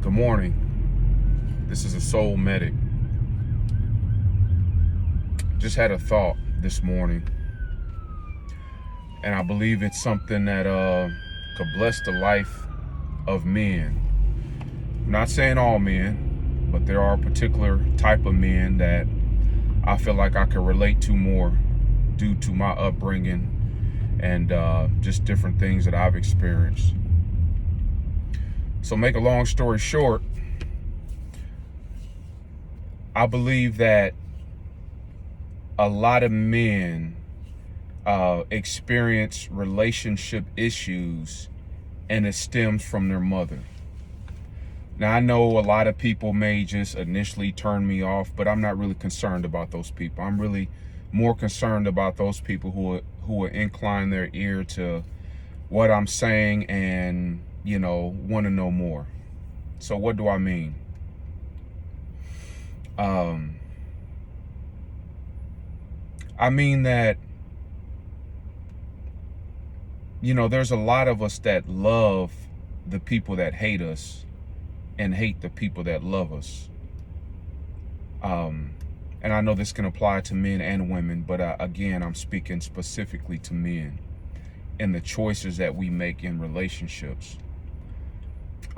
Good morning. This is a soul medic. Just had a thought this morning, and I believe it's something that could bless the life of men. I'm not saying all men, but there are a particular type of men that I feel like I could relate to more due to my upbringing and just different things that I've experienced. So make a long story short, I believe that a lot of men experience relationship issues, and it stems from their mother. Now, I know a lot of people may just initially turn me off, but I'm not really concerned about those people. I'm really more concerned about those people who will incline their ear to what I'm saying and, want to know more. So what do I mean? I mean that, there's a lot of us that love the people that hate us and hate the people that love us. And I know this can apply to men and women, but again, I'm speaking specifically to men and the choices that we make in relationships,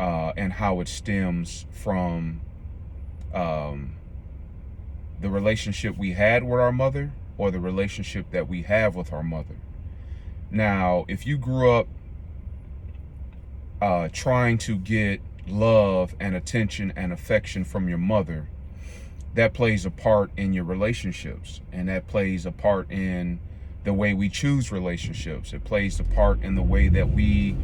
and how it stems from the relationship we had with our mother or the relationship that we have with our mother. Now, if you grew up trying to get love and attention and affection from your mother, that plays a part in your relationships, and that plays a part in the way we choose relationships. It plays a part in the way that we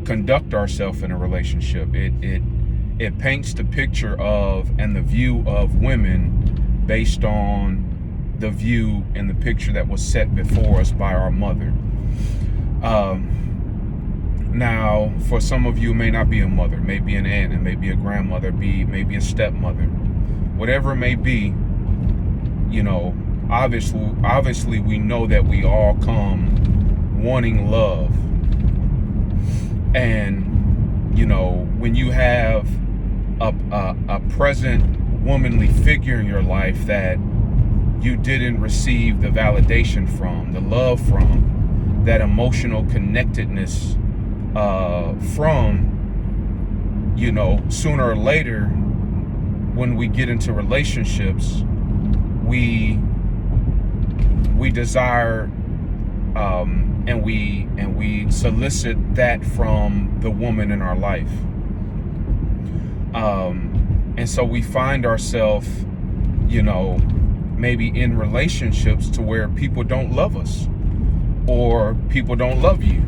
conduct ourselves in a relationship. It paints the picture of and the view of women based on the view and the picture that was set before us by our mother. Now, for some of you, it may not be a mother, maybe an aunt, and maybe a grandmother, maybe a stepmother, whatever it may be. Obviously, we know that we all come wanting love, and when you have a present womanly figure in your life that you didn't receive the validation from, the love from, that emotional connectedness from, sooner or later, when we get into relationships, we desire and we solicit that from the woman in our life. And so we find ourselves, maybe in relationships to where people don't love us or people don't love you.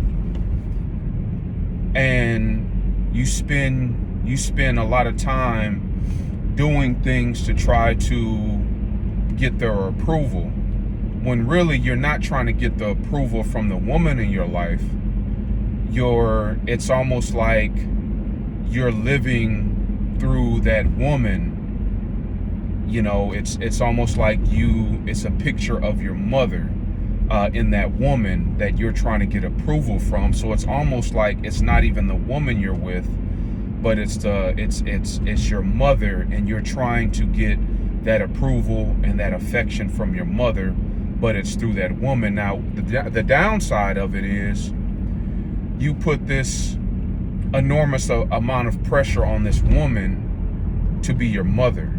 And you spend a lot of time doing things to try to get their approval, when really you're not trying to get the approval from the woman in your life. It's almost like you're living through that woman. It's almost like it's a picture of your mother in that woman that you're trying to get approval from. So it's almost like it's not even the woman you're with, but it's your mother, and you're trying to get that approval and that affection from your mother, but it's through that woman. Now, the downside of it is you put this enormous amount of pressure on this woman to be your mother.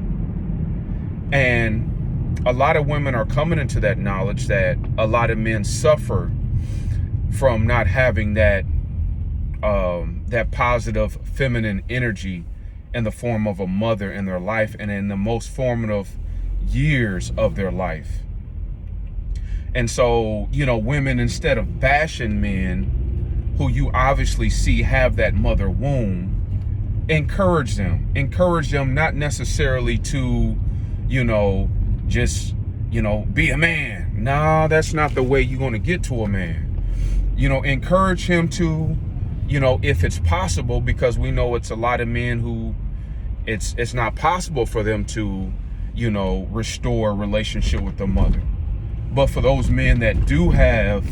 And a lot of women are coming into that knowledge that a lot of men suffer from not having that positive feminine energy in the form of a mother in their life and in the most formative years of their life. And so, women, instead of bashing men who you obviously see have that mother womb, encourage them not necessarily to, just, be a man. No, that's not the way you're going to get to a man. Encourage him to, if it's possible, because we know it's a lot of men who it's not possible for them to, restore a relationship with their mother. But for those men that do have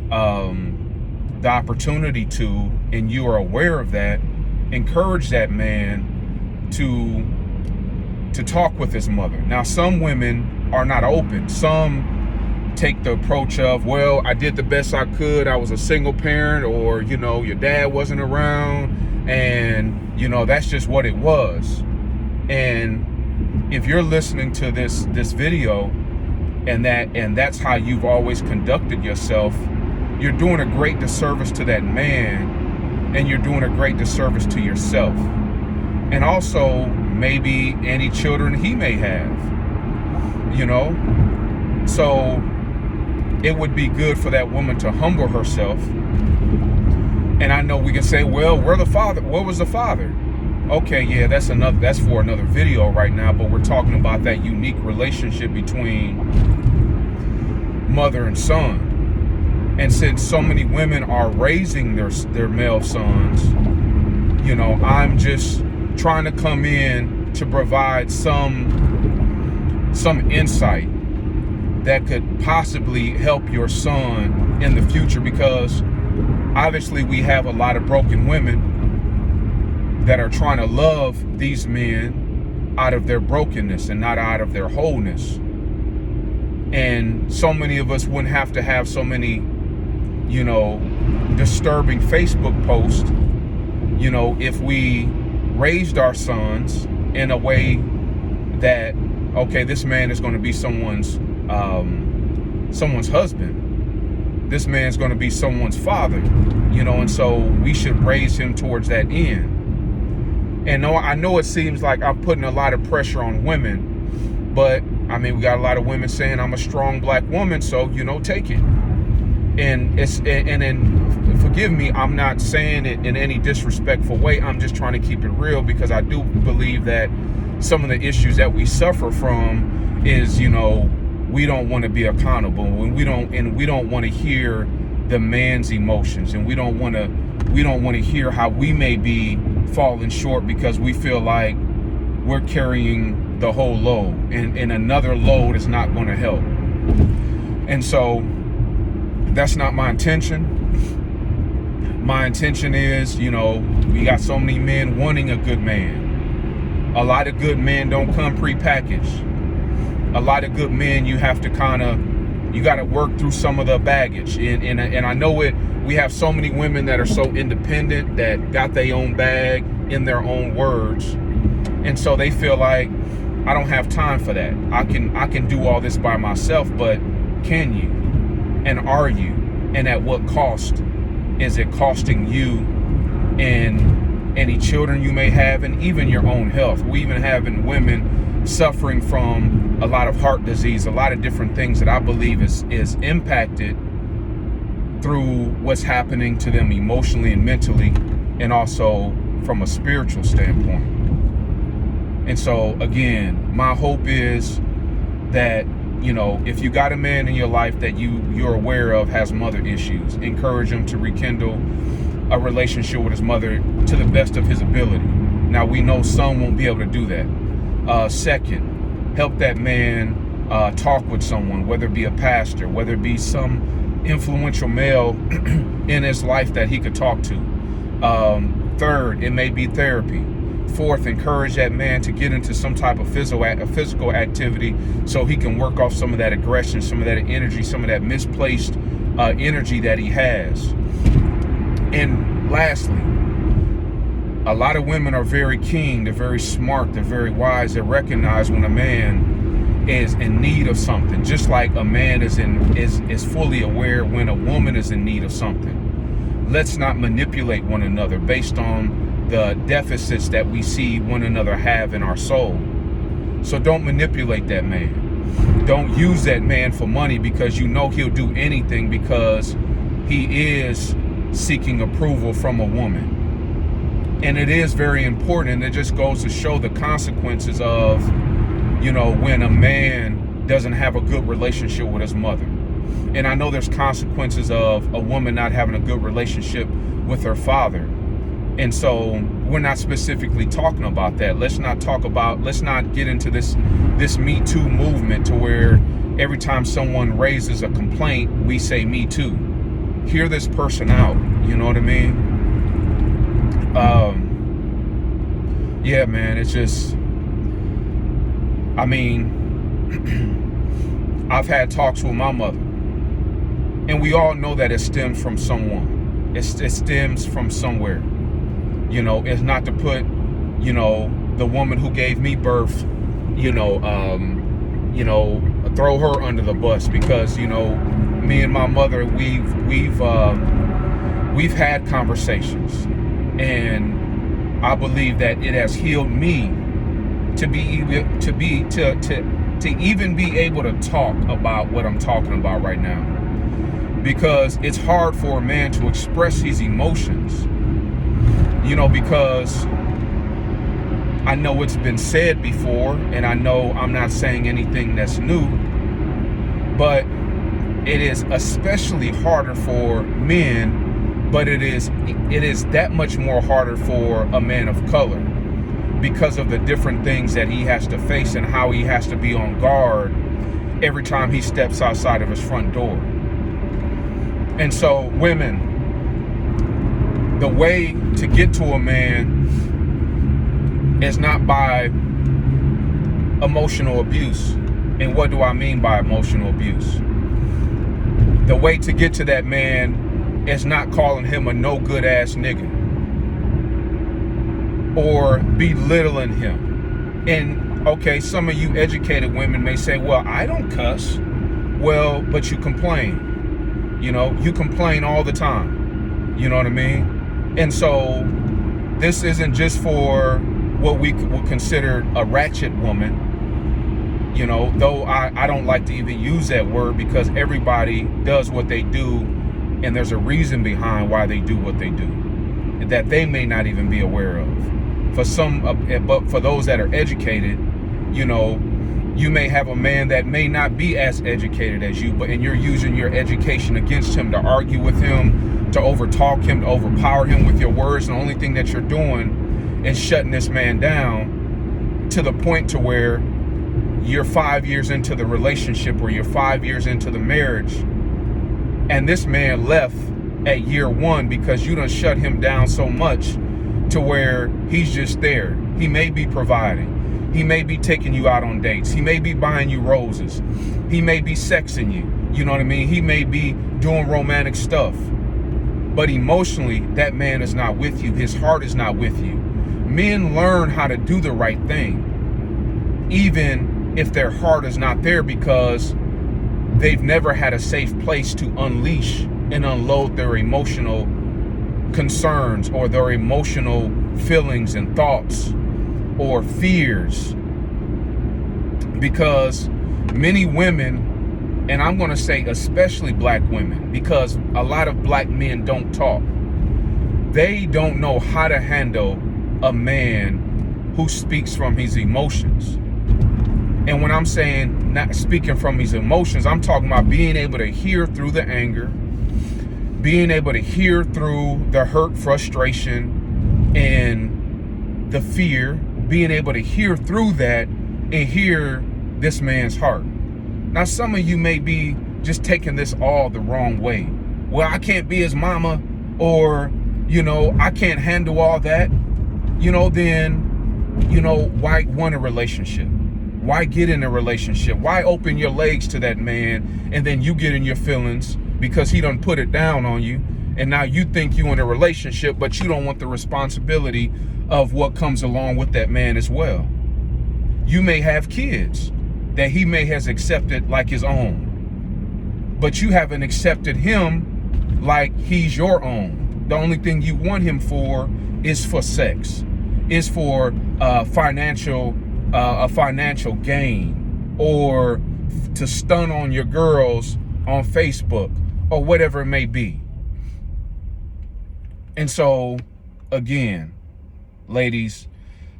the opportunity to, and you are aware of that, encourage that man to talk with his mother. Now, some women are not open. Some take the approach of, well, I did the best I could. I was a single parent, or, you know, your dad wasn't around, and, you know, that's just what it was. And if you're listening to this video and that's how you've always conducted yourself, you're doing a great disservice to that man, and you're doing a great disservice to yourself, and also maybe any children he may have, you know. So it would be good for that woman to humble herself. And I know we can say, well, where was the father? Okay, yeah, that's for another video right now, but we're talking about that unique relationship between mother and son. And since so many women are raising their male sons, you know, I'm just trying to come in to provide some insight that could possibly help your son in the future, because obviously we have a lot of broken women that are trying to love these men out of their brokenness and not out of their wholeness. And so many of us wouldn't have to have so many, you know, disturbing Facebook posts, you know, if we raised our sons in a way that, okay, this man is going to be someone's husband. This man's going to be someone's father, you know, and so we should raise him towards that end. And I know it seems like I'm putting a lot of pressure on women, but I mean, we got a lot of women saying I'm a strong black woman, so, you know, take it. And then forgive me, I'm not saying it in any disrespectful way. I'm just trying to keep it real, because I do believe that some of the issues that we suffer from is, you know, we don't want to be accountable, and we don't want to hear the man's emotions, and we don't want to hear how we may be falling short because we feel like we're carrying the whole load, and another load is not going to help. And so that's not my intention. My intention is, you know, we got so many men wanting a good man. A lot of good men don't come prepackaged. A lot of good men, you have to you got to work through some of the baggage. And I know it. We have so many women that are so independent, that got their own bag, in their own words. And so they feel like, I don't have time for that. I can do all this by myself, but can you? And are you? And at what cost is it costing you and any children you may have, and even your own health? We even having women suffering from a lot of heart disease, a lot of different things that I believe is impacted through what's happening to them emotionally and mentally, and also from a spiritual standpoint. And so again, my hope is that, you know, if you got a man in your life that you're aware of has mother issues, encourage him to rekindle a relationship with his mother to the best of his ability. Now, we know some won't be able to do that. Second, help that man talk with someone, whether it be a pastor, whether it be some influential male in his life that he could talk to. Third, it may be therapy. Fourth, encourage that man to get into some type of physical activity so he can work off some of that aggression, some of that energy, some of that misplaced energy that he has. And lastly, a lot of women are very keen, they're very smart, they're very wise. They recognize when a man is in need of something, just like a man is fully aware when a woman is in need of something. Let's not manipulate one another based on the deficits that we see one another have in our soul. So don't manipulate that man. Don't use that man for money, because you know he'll do anything, because he is seeking approval from a woman. And it is very important, and it just goes to show the consequences of, you know, when a man doesn't have a good relationship with his mother. And I know there's consequences of a woman not having a good relationship with her father. And so we're not specifically talking about that. Let's not get into this Me Too movement to where every time someone raises a complaint, we say Me Too. Hear this person out, you know what I mean? yeah, man, it's just, I mean, I've had talks with my mother, and we all know that it stems from someone. It stems from somewhere. You know, it's not to put, you know, the woman who gave me birth, you know, throw her under the bus, because, you know, me and my mother, we've had conversations, and I believe that it has healed me to even be able to talk about what I'm talking about right now, because it's hard for a man to express his emotions, you know, because I know it's been said before, and I know I'm not saying anything that's new, but it is especially harder for men, but it is that much more harder for a man of color, because of the different things that he has to face and how he has to be on guard every time he steps outside of his front door. And so, women, the way to get to a man is not by emotional abuse. And what do I mean by emotional abuse? The way to get to that man is not calling him a no good ass nigga or belittling him. And okay, some of you educated women may say, well, I don't cuss. Well, but you complain. You know, you complain all the time. You know what I mean? And so this isn't just for what we would consider a ratchet woman. You know, though I don't like to even use that word, because everybody does what they do, and there's a reason behind why they do what they do that they may not even be aware of. For some, but for those that are educated, you know, you may have a man that may not be as educated as you, and you're using your education against him, to argue with him, to overtalk him, to overpower him with your words. And the only thing that you're doing is shutting this man down, to the point to where you're 5 years into the relationship, or you're 5 years into the marriage, and this man left at year 1 because you done shut him down so much to where he's just there. He may be providing. He may be taking you out on dates. He may be buying you roses. He may be sexing you. You know what I mean? He may be doing romantic stuff. But emotionally, that man is not with you. His heart is not with you. Men learn how to do the right thing, even if their heart is not there, because they've never had a safe place to unleash and unload their emotional concerns, or their emotional feelings and thoughts or fears. Because many women, and I'm going to say especially black women, because a lot of black men don't talk, they don't know how to handle a man who speaks from his emotions. And when I'm saying not speaking from his emotions, I'm talking about being able to hear through the anger, being able to hear through the hurt, frustration, and the fear, being able to hear through that and hear this man's heart. Now, some of you may be just taking this all the wrong way. Well, I can't be his mama, or, you know, I can't handle all that. You know, then, you know, why want a relationship? Why get in a relationship? Why open your legs to that man, and then you get in your feelings because he done put it down on you, and now you think you in a relationship, but you don't want the responsibility of what comes along with that man as well. You may have kids that he may has accepted like his own, but you haven't accepted him like he's your own. The only thing you want him for is for sex, is for a financial gain, or to stun on your girls on Facebook, or whatever it may be. And so, again, ladies,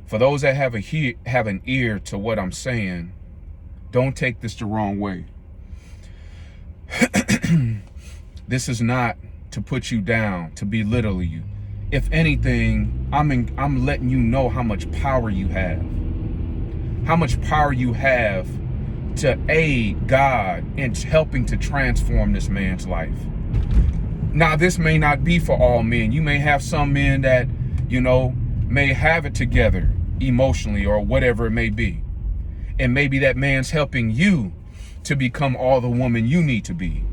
for those that have an ear to what I'm saying, don't take this the wrong way. This is not to put you down, to belittle you. If anything, I'm letting you know how much power you have. How much power you have to aid God in helping to transform this man's life. Now, this may not be for all men. You may have some men that, you know, may have it together, emotionally or whatever it may be. And maybe that man's helping you to become all the woman you need to be.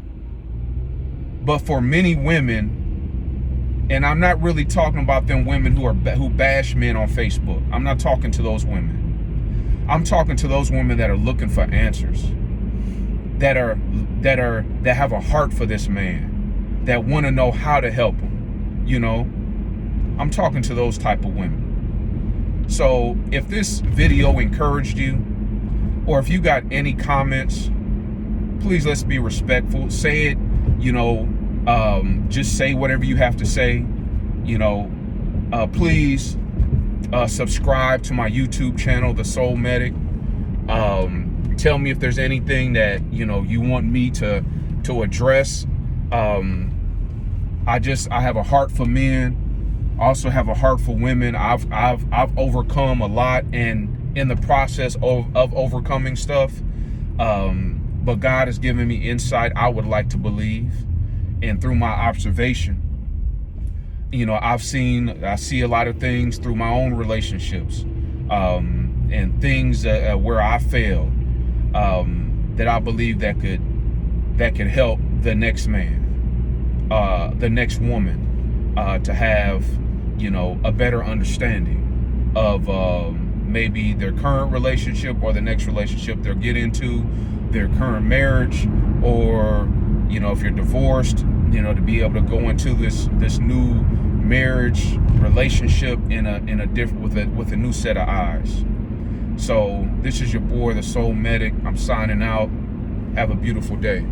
But for many women, and I'm not really talking about them women who bash men on Facebook. I'm not talking to those women. I'm talking to those women that are looking for answers, that have a heart for this man, that want to know how to help him. You know, I'm talking to those type of women. So if this video encouraged you, or if you got any comments, please, let's be respectful. Say it, you know, just say whatever you have to say. You know, please subscribe to my YouTube channel, The Soul Medic. Tell me if there's anything that, you know, you want me to address. I have a heart for men. I also have a heart for women. I've overcome a lot, and in the process of overcoming stuff, but God has given me insight, I would like to believe. And through my observation, you know, I see a lot of things through my own relationships, and things where I failed, that I believe that could help the next man, the next woman, to have, you know, a better understanding of maybe their current relationship or the next relationship they'll get into, their current marriage, or, you know, if you're divorced, you know, to be able to go into this new marriage relationship in a different, with a new set of eyes. So this is your boy, The Soul Medic. I'm signing out. Have a beautiful day.